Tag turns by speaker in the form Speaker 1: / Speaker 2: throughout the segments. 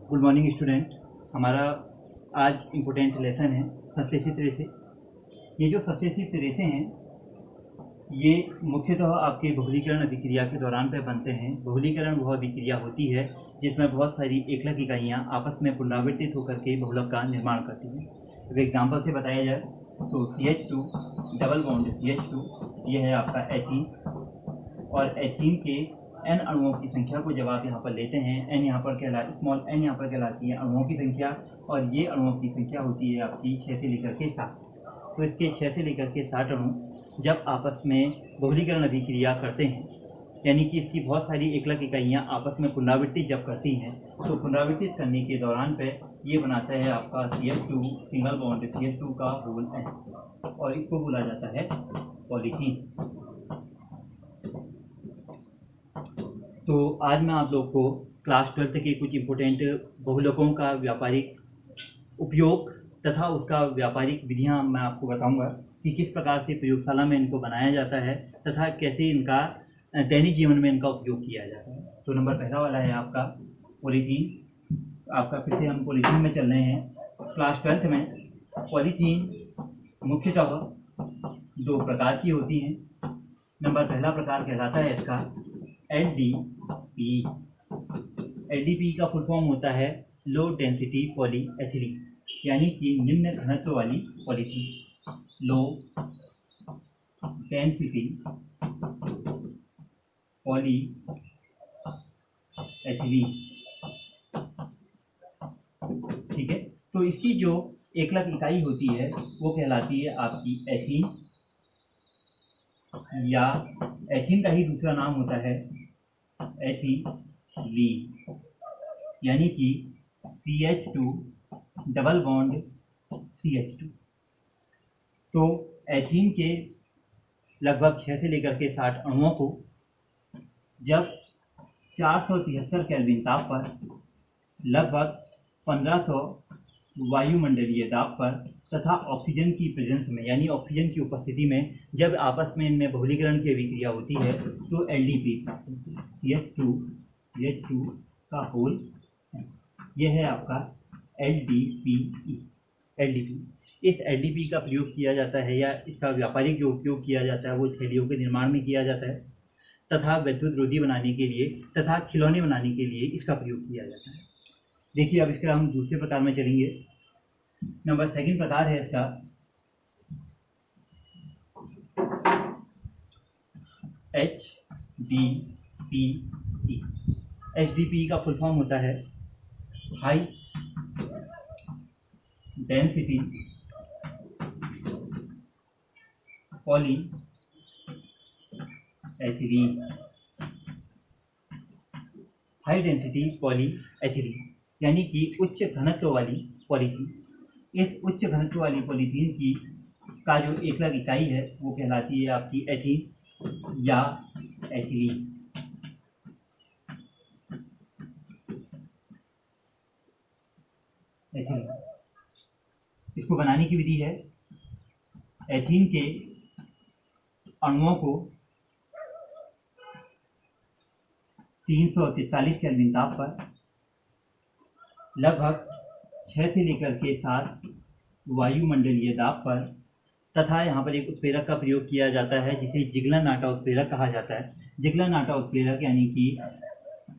Speaker 1: Good morning student. हमारा आज important lesson है संश्लेषित रेशे। ये जो संश्लेषित रेशे हैं ये मुख्यतः आपके बहुलीकरण अभिक्रिया के दौरान पे बनते हैं। बहुलीकरण वह अभिक्रिया होती है जिसमें बहुत सारी एकलक इकाइयाँ आपस में पुनरावर्तित होकर के बहुलक का निर्माण करती हैं। अब एग्जाम्पल से बताया जाए तो CH2 डबल बॉन्ड CH2 ये है आपका एथीन, और एथीन के n अणुओं की संख्या को जब आप यहाँ पर लेते हैं, n यहाँ पर स्मॉल n यहाँ पर कहलाती है अणुओं की संख्या, और ये अणुओं की संख्या होती है आपकी 6 से लेकर के 7। तो इसके 6 से लेकर के 7 अणु जब आपस में बहुलीकरण अभिक्रिया करते हैं, यानी कि इसकी बहुत सारी एकलक इकाइयाँ आपस में पुनरावृत्ति जब करती हैं, तो पुनरावृत्ति करने के दौरान पे ये बनाता है आपका CH2 सिंगल बॉन्ड CH2 का होल n, और इसको बोला जाता है पॉलीथीन। तो आज मैं आप लोग को क्लास 12 के कुछ इम्पोर्टेंट बहुलकों का व्यापारिक उपयोग तथा उसका व्यापारिक विधियां मैं आपको बताऊंगा कि किस प्रकार से प्रयोगशाला में इनको बनाया जाता है तथा कैसे इनका दैनिक जीवन में इनका उपयोग किया जाता है। तो नंबर पहला वाला है आपका पॉलीथीन। आपका फिर से हम पॉलीथीन में चल रहे हैं। क्लास 12 में पॉलीथीन मुख्यतः 2 प्रकार की होती हैं। नंबर पहला प्रकार कहलाता है इसका LDP। LDP का फुल फॉर्म होता है लो डेंसिटी पॉलीएथिलीन, यानी कि निम्न घनत्व वाली पॉलीथीन। लो डेंसिटी पॉलीएथिलीन, ठीक है। तो इसकी जो एकलक इकाई होती है वो कहलाती है आपकी एथीन, या एथीन का ही दूसरा नाम होता है एथिलीन, यानी कि CH2 डबल बॉन्ड CH2। तो एथीन के लगभग 6 से लेकर के 60 अणुओं को जब 473 केल्विन ताप पर, लगभग 1500 वायुमंडलीय दाब पर तथा ऑक्सीजन की प्रेजेंस में, यानी ऑक्सीजन की उपस्थिति में जब आपस में इनमें बहुलीकरण की अभिक्रिया होती है तो LDP प्राप्त होती है। CH2 का होल, यह है आपका LDP। इस LDP का प्रयोग किया जाता है, या इसका व्यापारिक जो उपयोग किया जाता है वो थैलियों के निर्माण में किया जाता है तथा विद्युत रोधी बनाने के लिए तथा खिलौने बनाने के लिए इसका प्रयोग किया जाता है। देखिए अब इसका हम दूसरे प्रकार में चलेंगे। नंबर सेकंड प्रकार है इसका HDPE। HDPE का फुल फॉर्म होता है high density polyethylene. High density polyethylene यानी कि उच्च घनत्व वाली पॉलीथीन। इस उच्च घनत्व वाली पॉलीथीन की का जो एकलक इकाई है वो कहलाती है आपकी एथीन या एथिलीन। इसको बनाने की विधि है, एथीन के अणुओं को 343 केल्विन ताप पर, लगभग 6 से लेकर के 7 वायुमंडलीय दाब पर तथा यहाँ पर एक उत्प्रेरक का प्रयोग किया जाता है जिसे जिग्लर-नाटा उत्प्रेरक कहा जाता है। जिग्लर-नाटा उत्प्रेरक यानी कि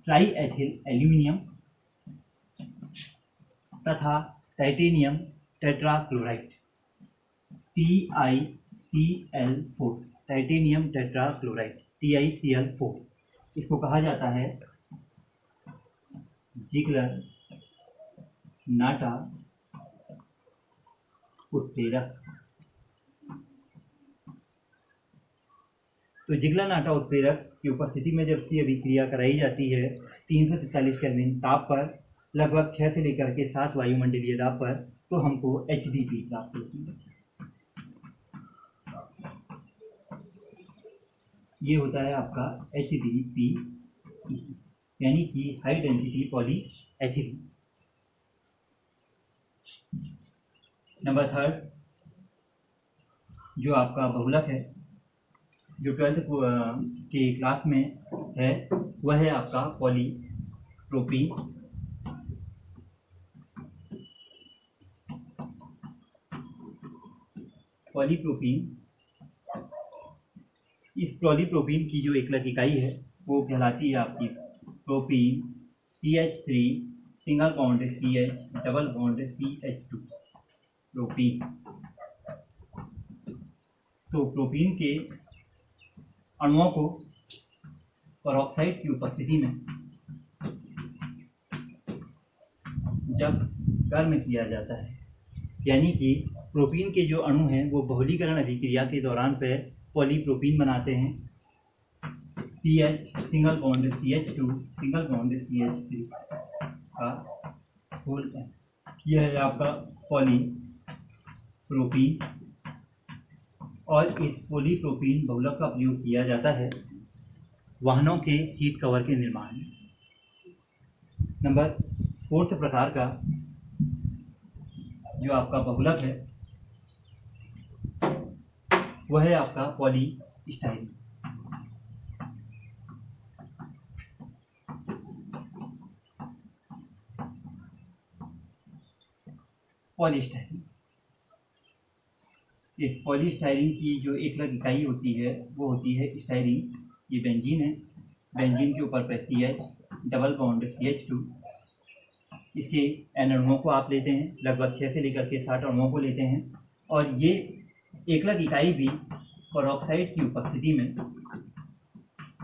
Speaker 1: ट्राई एथिल एल्यूमिनियम तथा titanium tetrachloride TiCl4, titanium tetrachloride TiCl4, इसको कहा जाता है जिग्लर-नाटा उत्प्रेरक। तो जिग्लर-नाटा उत्प्रेरक की उपस्थिति में जब इसकी अभिक्रिया कराई जाती है 343 केल्विन ताप पर, लगभग 6 से लेकर के 7 वायुमंडलीय दाब पर, तो हमको HDP प्राप्त होती है। ये होता है आपका HDP, यानी कि high density polyethylene. Number third जो आपका बहुलक है जो 12th के क्लास में है वह है आपका पॉलीप्रोपीन। पॉलीप्रोपीन, इस पॉलीप्रोपीन की जो एकलक इकाई है वो कहलाती है आपकी propene, CH3 single bond CH double bond CH2, propene. तो प्रोपीन के अणुओं को पेरोक्साइड की उपस्थिति में जब गर्म किया जाता है, यानी कि प्रोपीन के जो अणु हैं वो बहुलीकरण अभिक्रिया के दौरान पे पॉलीप्रोपीन बनाते हैं, CH single bond CH2 single bond CH3 का होल है। यह है आपका पॉलीप्रोपीन, और इस पॉलीप्रोपीन बहुलक का प्रयोग किया जाता है वाहनों के सीट कवर के निर्माण में। नंबर 4 प्रकार का जो आपका बहुलक है वह है आपका पॉलीस्टाइरीन। पॉलीस्टाइरीन, इस पॉलीस्टाइरीन की जो एकलक इकाई होती है वो होती है स्टाइरीन। ये बेंजीन है, बेंजीन के ऊपर पे CH डबल बॉन्ड CH2, इसके N अणुओं को आप लेते हैं, लगभग 6 से लेकर के 60 अणुओं को लेते हैं, और ये एकलक इकाई भी पेरोक्साइड की उपस्थिति में,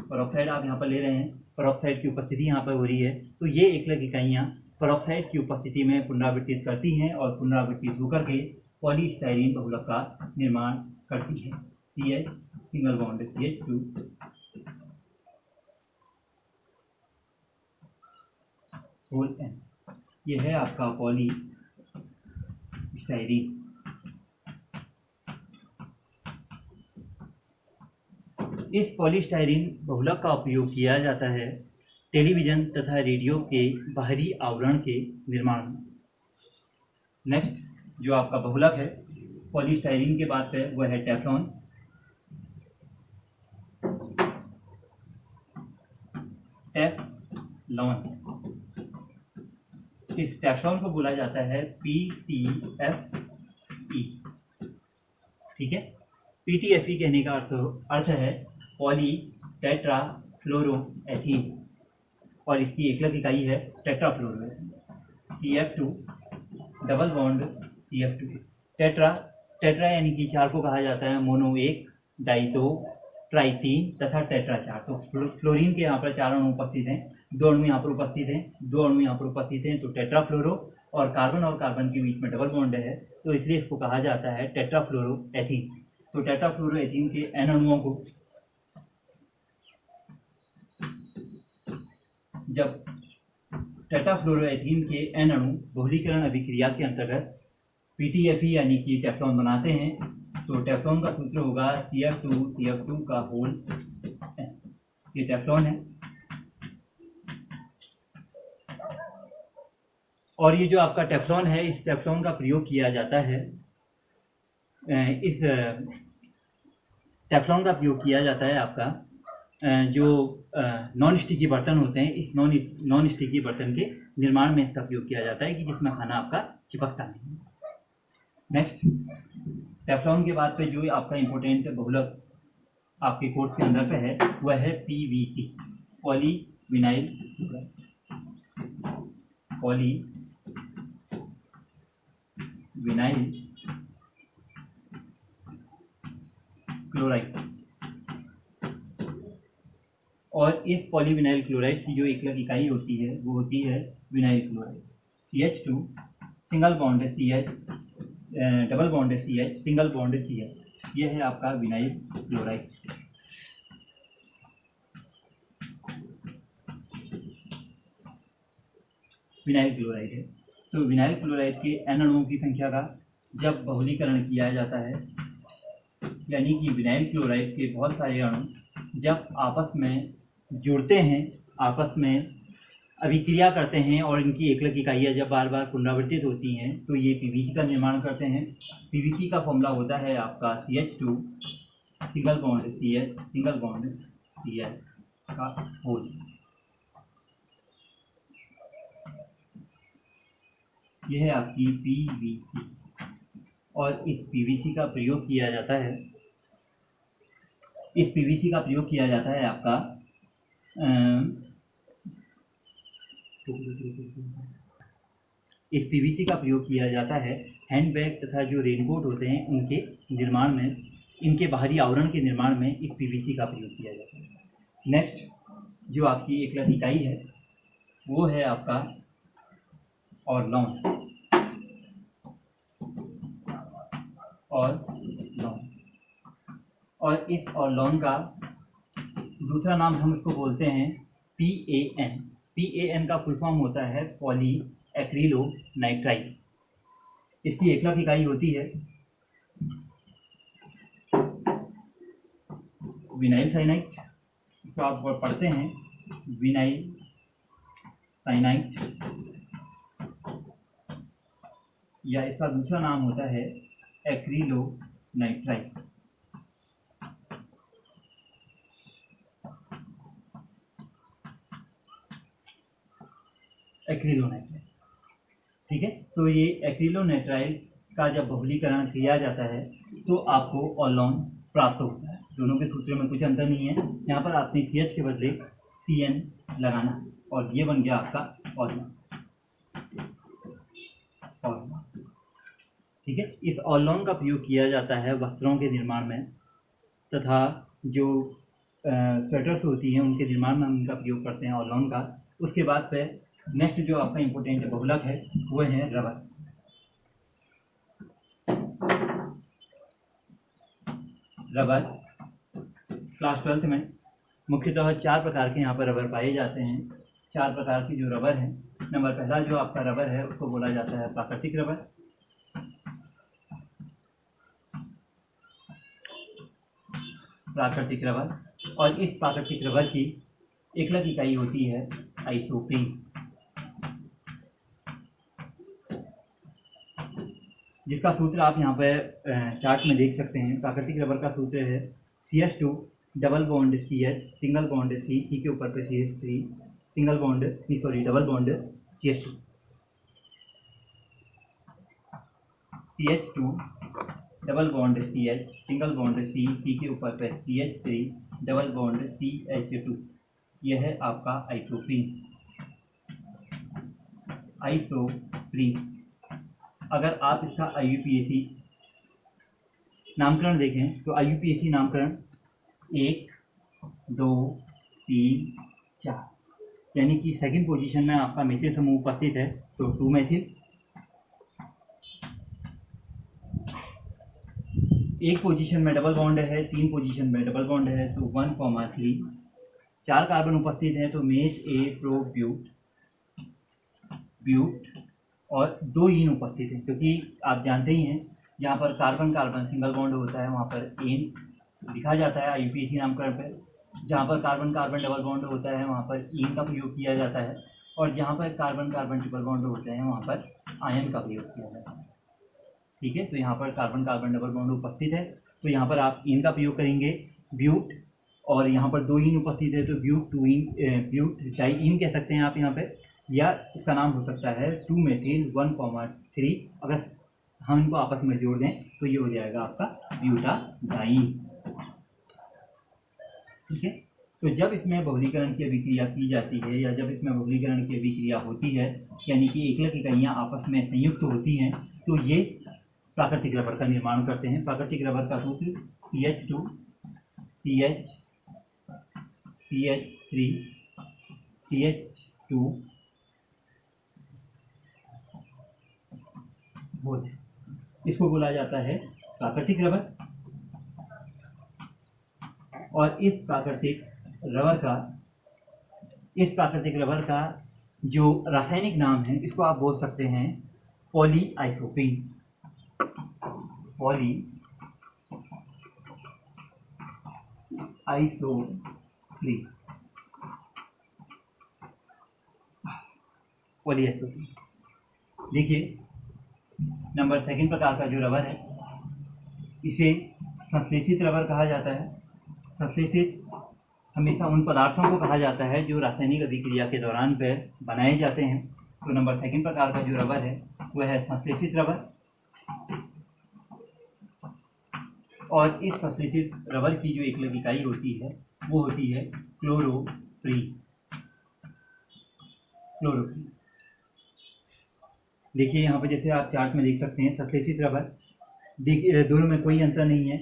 Speaker 1: पेरोक्साइड आप यहाँ पर ले रहे हैं, पेरोक्साइड की उपस्थिति यहाँ पर हो रही है, तो ये एकलक इकाइयाँ पेरोक्साइड की उपस्थिति में पुनरावर्तित करती हैं और पुनरावर्तित होकर के पॉलीस्टाइरीन बहुलक का निर्माण करती है। CH single bond CH2 whole N, ये है आपका पॉलीस्टाइरीन। इस पॉलीस्टाइरीन बहुलक का उपयोग किया जाता है टेलीविजन तथा रेडियो के बाहरी आवरण के निर्माण में। नेक्स्ट जो आपका बहुलक है पॉलीस्टाइरीन के बाद पे वह है टेफ्लॉन। टेफ्लॉन, इस टेफ्लॉन को बोला जाता है PTFE, ठीक है। PTFE कहने का अर्थ है पॉली टेट्राफ्लोरोएथीन, और इसकी एकलक इकाई है टेट्राफ्लोरोएथीन। CF2 double bond CF2, tetra यानी कि 4 को कहा जाता है मोनो 1, डाई 2, ट्राई 3 तथा टेट्रा 4। तो फ्लोरीन के यहाँ पर 4 अणु उपस्थित हैं, 2 अणु यहाँ पर उपस्थित हैं, 2 अणु यहाँ पर उपस्थित हैं, तो टेट्राफ्लोरो, और कार्बन के बीच में डबल बॉन्ड है, तो इसलिए इसको कहा जाता है टेट्राफ्लोरोएथीन। तो टेट्राफ्लोरोएथीन के N अणुओं को जब टेट्राफ्लोरोएथीन के N अणु बहुलीकरण अभिक्रिया के अंतर्गत PTFE यानी कि टेफ्लॉन बनाते हैं, तो टेफ्लॉन का सूत्र होगा CF2 का होल N। ये टेफ्लॉन है, और ये जो आपका टेफ्लॉन है, इस टेफ्लॉन का प्रयोग किया जाता है, इस टेफ्लॉन का प्रयोग किया जाता है आपका जो नॉन स्टिकी बर्तन होते हैं, इस नॉन स्टिकी बर्तन के निर्माण में इसका प्रयोग किया जाता है कि जिसमें खाना आपका चिपकता नहीं। नेक्स्ट टेफ्लॉन के बाद पे जो आपका इम्पोर्टेंट बहुलक आपके कोर्स के अंदर पे है वह है PVC, पॉलीविनाइल क्लोराइड। और इस पॉलीविनाइल क्लोराइड की जो एकलक इकाई होती है वो होती है vinyl chloride. CH2 single bond CH double bond CH single bond CH, यह है आपका विनाइल क्लोराइड। विनाइल क्लोराइड है, तो विनाइल क्लोराइड के N अणुओं की संख्या का जब बहुलीकरण किया जाता है, यानी कि विनाइल क्लोराइड के बहुत सारे अणु जब आपस में जुड़ते हैं, आपस में अभिक्रिया करते हैं, और इनकी एकलक इकाइयाँ जब बार बार पुनरावर्तित होती हैं, तो ये PVC का निर्माण करते हैं। PVC का फॉर्मूला होता है आपका CH2 single bond CH single bond CH का होल। यह है आपकी PVC। और इस पीवीसी का प्रयोग किया जाता है, इस पीवीसी का प्रयोग किया जाता है आपका इस पीवीसी का प्रयोग किया जाता है हैंडबैग तथा जो रेनकोट होते हैं उनके निर्माण में, इनके बाहरी आवरण के निर्माण में इस पीवीसी का प्रयोग किया जाता है। नेक्स्ट जो आपकी एकलक इकाई है वो है आपका ऑर्लॉन। और इस ऑर्लॉन का दूसरा नाम हम इसको बोलते हैं PAN। PAN का फुल फॉर्म होता है पॉली एक्रिलो नाइट्राइल। इसकी एकलक इकाई होती है विनाइल साइनाइड, इसको आप पढ़ते हैं विनाइल साइनाइड, या इसका दूसरा नाम होता है एक्रिलो नाइट्राइल। एक्रिलोनाइट्राइल, ठीक है। तो ये एक्रिलोनाइट्राइल का जब बहुलीकरण किया जाता है तो आपको ऑर्लॉन प्राप्त होता है। दोनों के सूत्रों में कुछ अंतर नहीं है, यहाँ पर आपने CH के बदले CN लगाना और ये बन गया आपका ऑर्लॉन, ठीक है। इस ऑर्लॉन का प्रयोग किया जाता है वस्त्रों के निर्माण में तथा जो स्वेटर्स होती हैं उनके निर्माण में हम इनका प्रयोग करते हैं ऑर्लॉन का। उसके बाद पे नेक्स्ट जो आपका इम्पोर्टेंट बहुलक है वो है रबर। रबर क्लास 12th में मुख्यतः 4 प्रकार के यहाँ पर रबर पाए जाते हैं। 4 प्रकार की जो रबर है, नंबर पहला जो आपका रबर है उसको बोला जाता है प्राकृतिक रबर। प्राकृतिक रबर, और इस प्राकृतिक रबर की एकलक इकाई होती है आइसोप्रीन, जिसका सूत्र आप यहाँ पे चार्ट में देख सकते हैं। प्राकृतिक रबर का सूत्र है CH2 double bond CH single bond C के ऊपर पे CH3 single bond double bond CH2। CH2 double bond CH single bond C के ऊपर पे CH3 डबल बॉन्ड CH2। यह है आपका आइसोप्रीन। अगर आप इसका IUPAC नामकरण देखें तो IUPAC नामकरण 1, 2, 3, 4, यानी कि सेकंड पोजीशन में आपका मेथिल समूह उपस्थित है तो 2 मेथिल, एक पोजीशन में डबल बॉन्ड है, 3 पोजीशन में डबल बॉन्ड है तो 1,3, 4 कार्बन उपस्थित हैं तो मेथ A प्रो ब्यूट और 2 ईन उपस्थित हैं, क्योंकि आप जानते ही हैं जहाँ पर कार्बन कार्बन सिंगल बॉन्ड होता है वहाँ पर एन लिखा जाता है IUPAC नामकरण पर, जहाँ पर कार्बन कार्बन डबल बॉन्ड होता है वहाँ पर ईन का प्रयोग किया जाता है, और जहाँ पर कार्बन कार्बन ट्रिपल बॉन्ड होते हैं वहाँ पर आयन का प्रयोग किया जाता है, ठीक है। तो यहाँ पर कार्बन कार्बन डबल बॉन्ड उपस्थित है तो यहाँ पर आप ईन का प्रयोग करेंगे ब्यूट, और यहाँ पर 2 ईन उपस्थित है तो ब्यूट 2 ईन ब्यूट डाई ईन कह सकते हैं आप यहाँ पे, या इसका नाम हो सकता है 2 मेथिल 1,3। अगर हम इनको आपस में जोड़ दें तो ये हो जाएगा आपका ब्यूटाडाइन, ठीक है। तो जब इसमें बहुलीकरण की अभिक्रिया की जाती है या जब इसमें बहुलीकरण की अभिक्रिया होती है यानी कि एकलक इकाइयाँ आपस में संयुक्त होती हैं तो ये प्राकृतिक रबर का निर्माण करते हैं। प्राकृतिक रबर का सूत्र CH2 CH CH3 CH2 इसको बोला जाता है प्राकृतिक रबर। और इस प्राकृतिक रबर का जो रासायनिक नाम है इसको आप बोल सकते हैं पॉलीआइसोप्रीन। पॉलीआइसोप्रीन। देखिए नंबर सेकंड प्रकार का जो रबर है इसे संश्लेषित रबर कहा जाता है। संश्लेषित हमेशा उन पदार्थों को कहा जाता है जो रासायनिक अभिक्रिया के दौरान पर बनाए जाते हैं। तो नंबर सेकंड प्रकार का जो रबर है वह है संश्लेषित रबर। और इस संश्लेषित रबर की जो एकलक इकाई होती है वो होती है क्लोरोप्रीन। देखिए यहाँ पर जैसे आप चार्ट में देख सकते हैं संश्लेषित रबर, देखिए दोनों में कोई अंतर नहीं है,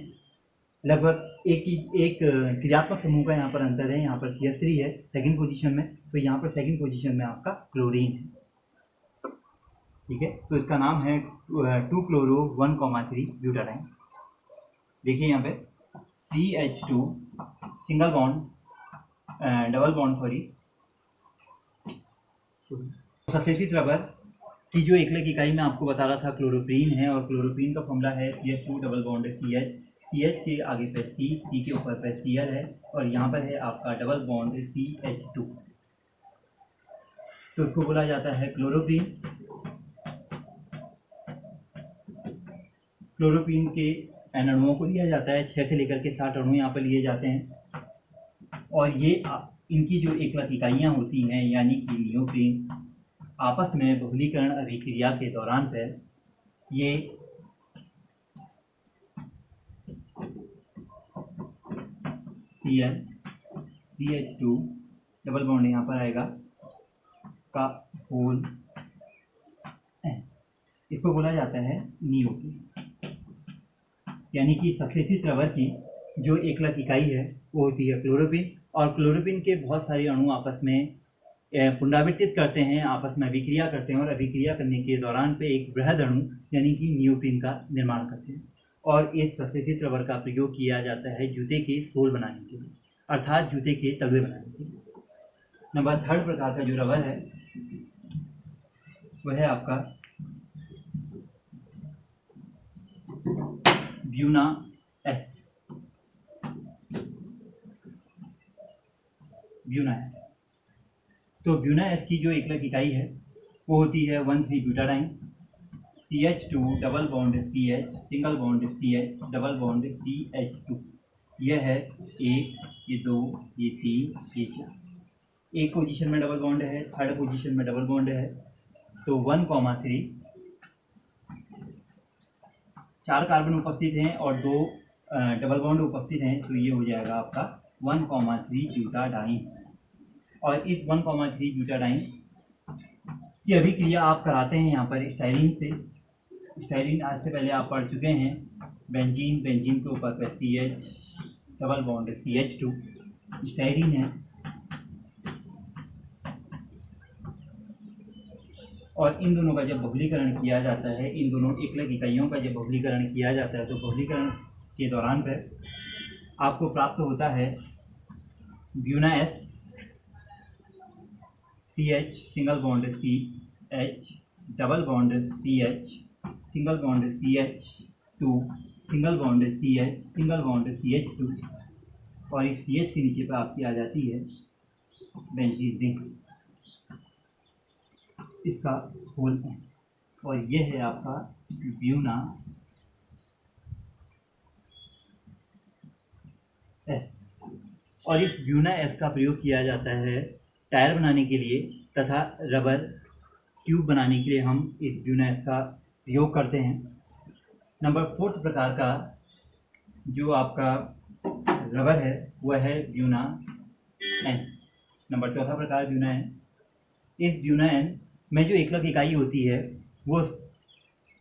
Speaker 1: लगभग एक क्रियात्मक समूह का यहाँ पर अंतर है। यहाँ पर CH3 है सेकंड पोजीशन में, तो यहाँ पर सेकंड पोजीशन में आपका क्लोरीन है। ठीक है, तो इसका नाम है 2-chloro-1,3 ब्यूटाडाइन। देखिए यहाँ पे CH2 single bond double bond संश्लेषित रबर की जो एकलक इकाई में आपको बता रहा था क्लोरोप्रीन है, और क्लोरोप्रीन का फॉर्मूला है CH2 double bond CH, CH के आगे पे C के ऊपर पे Cl है, और यहाँ पर है आपका डबल बॉन्ड CH2, तो उसको बोला जाता है क्लोरोप्रीन। क्लोरोप्रीन के अणुओं को लिया जाता है, 6 से लेकर के 60 अणु यहाँ पर लिए जाते हैं, और ये इनकी जो एकलक इकाइयाँ होती हैं यानी कि नियोप्रीन आपस में बहुलीकरण अभिक्रिया के दौरान पर ये Cl CH2 डबल बॉन्ड यहाँ पर आएगा का होल, इसको बोला जाता है नियोप्रीन। यानी कि संश्लेषित रबर की जो एकलक इकाई है वो होती है क्लोरोप्रीन, और क्लोरोप्रीन के बहुत सारे अणु आपस में पुनरावर्तित करते हैं, आपस में अभिक्रिया करते हैं, और अभिक्रिया करने के दौरान पे एक बृहद अणु यानी कि नियोप्रीन का निर्माण करते हैं। और इस संश्लेषित रबर का प्रयोग किया जाता है जूते के सोल बनाने के लिए, अर्थात जूते के तलवे बनाने के लिए। नंबर 3 प्रकार का जो रबर है वह है आपका ब्यूना एस। तो ब्यूना एस की जो एकलक इकाई है वो होती है 1,3-ब्यूटाडाइन, CH2 double bond CH single bond CH double bond CH2। यह है 1, ये 2, ये 3, ये 4। एक पोजीशन में डबल बॉन्ड है, थर्ड पोजीशन में डबल बॉन्ड है, तो 1,3 4 कार्बन उपस्थित हैं और 2 डबल बॉन्ड उपस्थित हैं, तो ये हो जाएगा आपका 1,3 ब्यूटाडाइन। और इस 1,3 ब्यूटाडाइन की अभिक्रिया आप कराते हैं यहाँ पर स्टाइरीन से। स्टाइरीन आज से पहले आप पढ़ चुके हैं, बेंजीन के ऊपर पे CH double bond CH2 styrene है, और इन दोनों का जब बहुलीकरण किया जाता है, इन दोनों एकलक इकाइयों का जब बहुलीकरण किया जाता है, तो बहुलीकरण के दौरान पर आपको प्राप्त होता है Buena S CH single bond CH double bond CH single bond CH2 single bond CH single bond CH2, और इस CH के नीचे पर आपकी आ जाती है बेंजीन रिंग, इसका होल है, और यह है आपका ब्यूना एस। और इस ब्यूना एस का प्रयोग किया जाता है टायर बनाने के लिए तथा रबर ट्यूब बनाने के लिए हम इस ब्यूना एस का प्रयोग करते हैं। नंबर 4 प्रकार का जो आपका रबर है वह है ब्यूना एन। नंबर 4 प्रकार ब्यूना एन। इस ब्यूना एन में जो एकलक इकाई होती है वो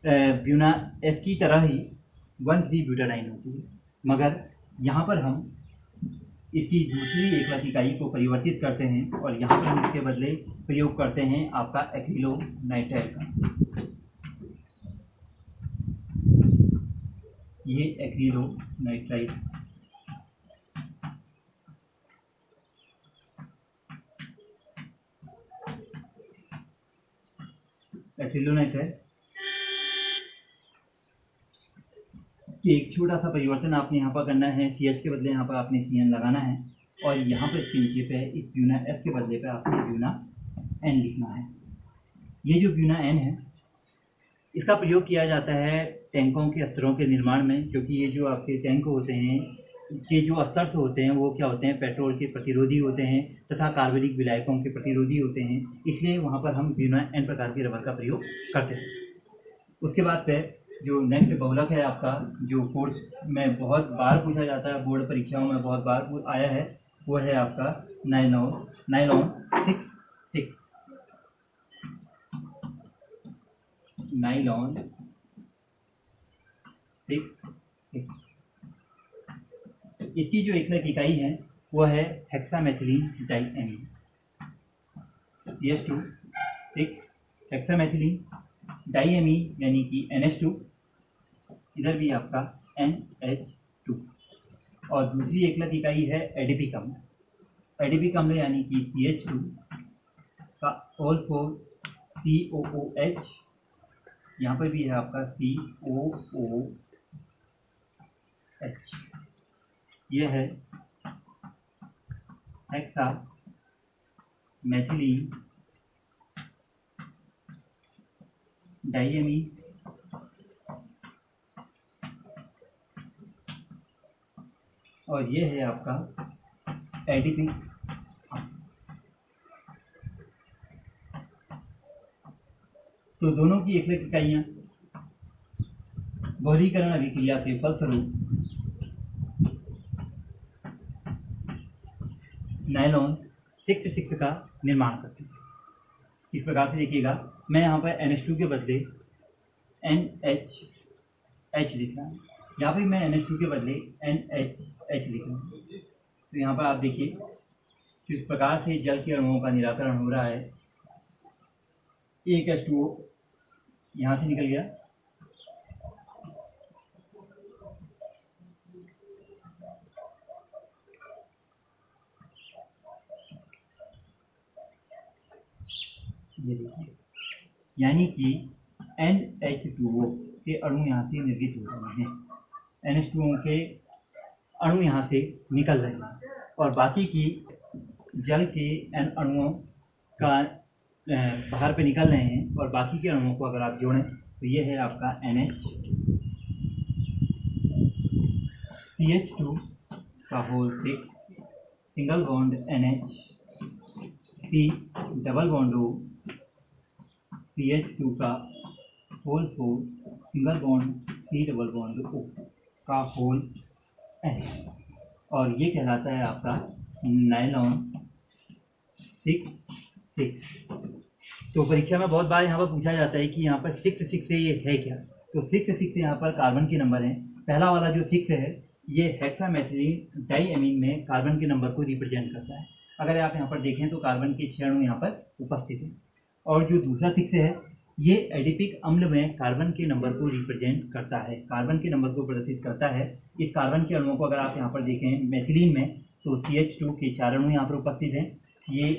Speaker 1: ब्यूना एस की तरह ही 1,3 ब्यूटाडाइन होती है, मगर यहाँ पर हम इसकी दूसरी एकलक इकाई को परिवर्तित करते हैं, और यहाँ पर हम इसके बदले प्रयोग करते हैं आपका एक्रिलोनाइट्राइल का। ये एक्रिलोनाइट्राइल एक छोटा सा परिवर्तन आपने यहाँ पर करना है, CH के बदले यहाँ पर आपने CN लगाना है, और यहाँ पर इसके नीचे पे इस ब्यूना F के बदले पे आपने ब्यूना N लिखना है। ये जो ब्यूना N है इसका प्रयोग किया जाता है टैंकों के स्तरों के निर्माण में, क्योंकि ये जो आपके टैंक होते हैं के जो स्तर होते हैं वो क्या होते हैं, पेट्रोल के प्रतिरोधी होते हैं तथा कार्बनिक विलायकों के प्रतिरोधी होते हैं, इसलिए वहाँ पर हम ब्यूना N प्रकार के रबर का प्रयोग करते हैं। उसके बाद पे जो नेक्स्ट बहुलक है आपका, जो कोर्स में बहुत बार पूछा जाता है, बोर्ड परीक्षाओं में बहुत बार आया है, वो है आपका नाइलॉन 6 नाइलॉन 6। इसकी जो एकलक इकाई है वो है hexamethylene diamine, CH2 6 hexamethylene diamine यानी कि NH2, इधर भी आपका NH2। और दूसरी एकलक इकाई है एडिपिक अम्ल, एडिपिक अम्ल यानी कि CH2 का होल 4 COOH, यहाँ पर भी है आपका COOH। यह है हेक्सा मेथिलीन डाइएमीन और यह है आपका एडिपिक। तो दोनों की एकलक इकाइयाँ बहुलीकरण अभिक्रिया के फलस्वरूप नाइलॉन 6 का निर्माण करते हैं। इस प्रकार से देखिएगा, मैं यहाँ पर NH2 के बदले NHH लिख रहा हूँ, यहाँ पर मैं NH2 के बदले NHH लिख रहा हूँ। तो यहाँ पर आप देखिए किस प्रकार से जल के अणुओं का निराकरण हो रहा है। एक H2O यहाँ से निकल गया, ये देखिए, यानी कि NH2O के अणु यहाँ से निर्गित हो रहे हैं, NH2O के अणु यहाँ से निकल रहे हैं और बाकी की जल के N अणुओं का बाहर पे निकल रहे हैं। और बाकी के अणुओं को अगर आप जोड़ें तो ये है आपका NH CH2 का whole 6 single bond NH C double bond O CH2 का whole 4 single bond C double bond O का होल N, और ये कहलाता है आपका नाइलॉन 6। तो परीक्षा में बहुत बार यहाँ पर पूछा जाता है कि यहाँ पर 6 से ये है क्या। तो 6 यहाँ पर कार्बन के नंबर हैं। पहला वाला जो 6 है ये हेक्सामेथिलीन डाइएमीन में कार्बन के नंबर को रिप्रेजेंट करता है। अगर आप यहाँ पर देखें तो कार्बन के 6 अणु यहाँ पर उपस्थित हैं। और जो दूसरा 6 है ये एडिपिक अम्ल में कार्बन के नंबर को रिप्रेजेंट करता है, कार्बन के नंबर को प्रदर्शित करता है। इस कार्बन के अणुओं को अगर आप यहाँ पर देखें मेथिलीन में तो CH2 के 4 अणु यहाँ पर उपस्थित हैं। ये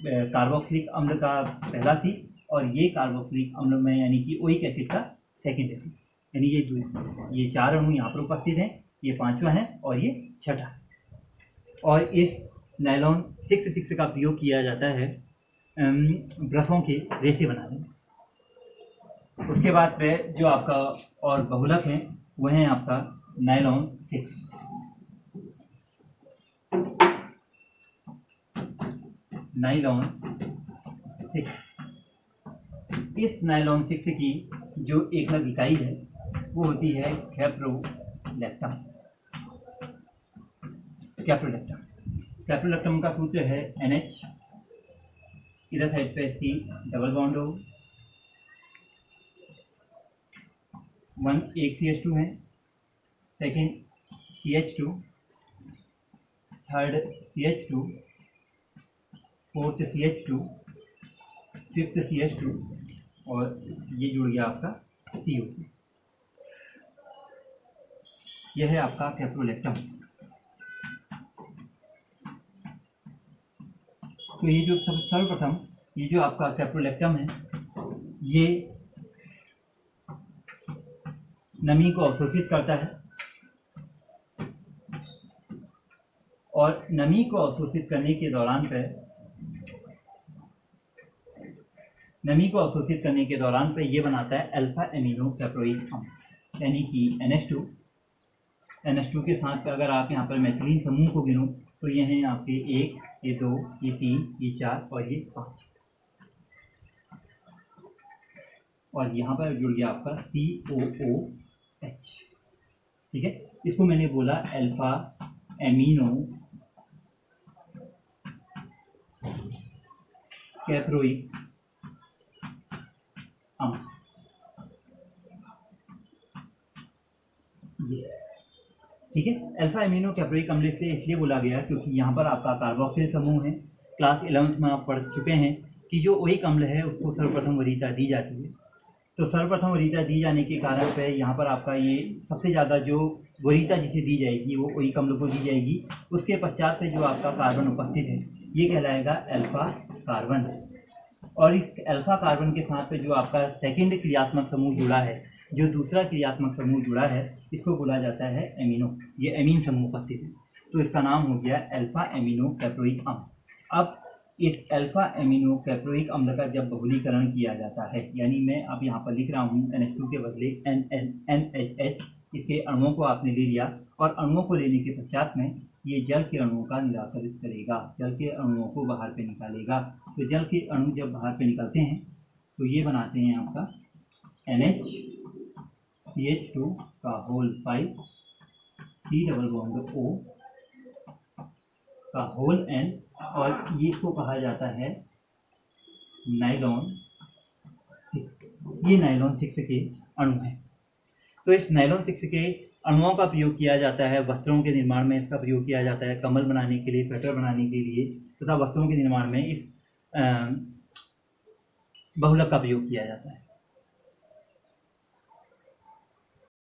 Speaker 1: कार्बोक्सिलिक अम्ल का पहला C और ये कार्बोक्सिलिक अम्ल में यानी कि ओइक एसिड का सेकेंड एसिड, यानी ये 4 अणु यहाँ पर उपस्थित हैं, ये पांचवा है और ये छठा। और इस नाइलॉन 6 का प्रयोग किया जाता है ब्रशों के रेसे बनाने में। उसके बाद पे जो आपका और बहुलक है वह है आपका नाइलॉन 6। नाइलॉन 6, इस नाइलॉन 6 की जो एकलक इकाई है वो होती है कैप्रोलैक्टम। कैप्रोलैक्टम का सूत्र है NH, इधर साइड पे C डबल बॉन्ड O, एक CH2 है, second CH2, third CH2, fourth CH2, fifth CH2 और ये जुड़ गया आपका CO2। यह है आपका कैप्रोलैक्टम। तो ये जो सर्वप्रथम ये जो आपका कैप्रोलैक्टम है ये नमी को अवशोषित करता है और नमी को अवशोषित करने के दौरान पे ये बनाता है अल्फा एमिनो कैप्रोइक अम्ल, यानी कि NH2 के साथ अगर आप यहाँ पर मेथिलीन समूह को गिनो तो ये हैं आपके 1, ये 2, ये 3, ये 4 और ये 5। और यहाँ पर जुड़ गया आपका COOH। ठीक है, इसको मैंने बोला अल्फा एमिनो कैप्रोइक अम्ल। ठीक है, अल्फा एमिनो कैप्रोइक अम्ल से इसलिए बोला गया क्योंकि यहाँ पर आपका कार्बोक्सिल समूह है। क्लास 11th में आप पढ़ चुके हैं कि जो ओइक अम्ल है उसको सर्वप्रथम वरीयता दी जाती है। तो सर्वप्रथम वरीयता दी जाने के कारण पे यहाँ पर आपका ये सबसे ज़्यादा जो वरीयता जिसे दी जाएगी वो ओइक अम्ल को दी जाएगी। उसके पश्चात से जो आपका कार्बन उपस्थित है ये कहलाएगा अल्फा कार्बन। और इस अल्फा कार्बन के साथ पे जो आपका सेकेंड क्रियात्मक समूह जुड़ा है, जो दूसरा क्रियात्मक समूह जुड़ा है, इसको बोला जाता है एमिनो। ये एमीन समूह उपस्थित है, तो इसका नाम हो गया अल्फा एमिनो कैप्रोइक अम्ल। अब इस अल्फा एमिनो कैप्रोइक अम्ल का जब बहुलीकरण किया जाता है, यानी मैं अब यहाँ पर लिख रहा हूँ NH2 के बदले NHH, इसके अणुओं को आपने ले लिया और अणुओं को लेने के पश्चात में ये जल के अणुओं का निराकरित करेगा, जल के अणुओं को बाहर पे निकालेगा। तो जल के अणु जब बाहर पे निकलते हैं तो ये बनाते हैं आपका NHCH2 का whole 5 C double bond O का होल N, और ये इसको कहा जाता है नाइलॉन 6। ये नाइलॉन 6 के अणु हैं। तो इस नाइलॉन 6 के अणुओं का प्रयोग किया जाता है वस्त्रों के निर्माण में, इसका प्रयोग किया जाता है कमल बनाने के लिए, स्वेटर बनाने के लिए तथा वस्त्रों के निर्माण में इस बहुलक का प्रयोग किया जाता है।